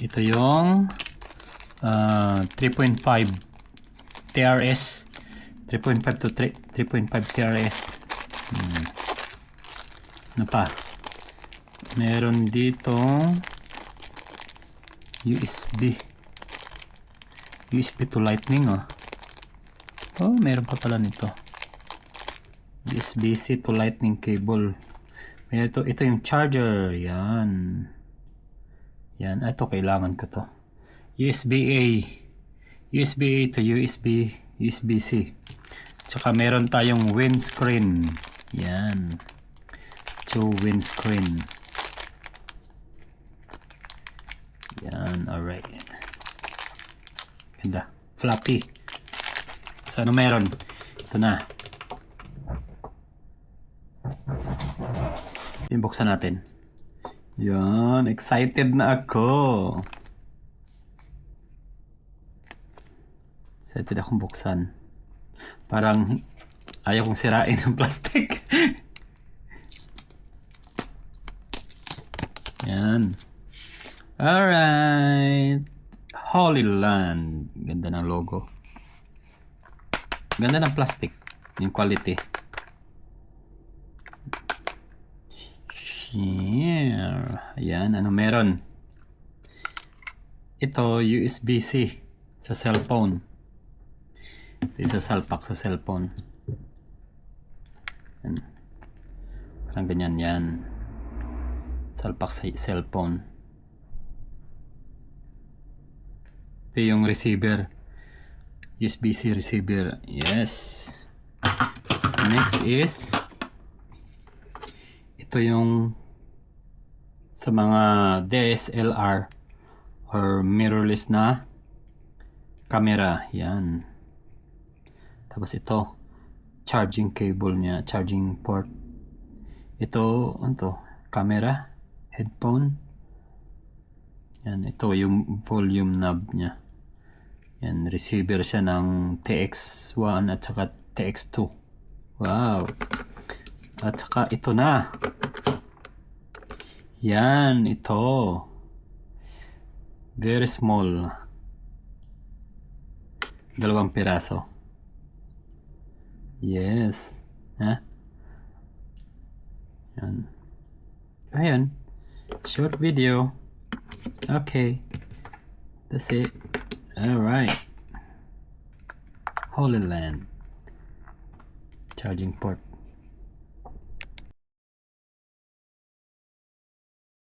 Ito yung 3.5 TRS. 3.5 to 3.5 TRS. Ano pa? Meron dito USB to lightning. Meron pa pala nito. USB-C to lightning cable. Ito yung charger. Yan. Ito kailangan ko to. USB-A to USB-C. Tsaka meron tayong windscreen. Yan. Windscreen. Yan. Alright. Ganda. Floppy. So ano meron? Ito na. Buksan natin. Yan. Excited na ako. Excited akong buksan. Parang ayaw kong sirain ng plastic. Yan. Alright. Holy Land. Ganda ng logo. Ganda ng plastic. Yung quality. Yeah. Ayan. Ano meron? Ito, USB-C sa cellphone. Ito isa salpak sa cellphone. Yan. Parang ganyan yan. Salpak sa cellphone. Ito yung receiver. USB-C receiver. Yes. Next is ito yung sa mga DSLR or mirrorless na camera. Yan. Tapos ito charging cable niya, charging port. Ito camera, headphone. Yan, ito yung volume knob niya. Yan, receiver siya ng TX1 at saka TX2. Wow. At saka ito na. Yan, ito. Very small. 2 piraso. Yes. Yan. Ayan. Short video. Okay. That's it. Alright. Holy Land. Charging port.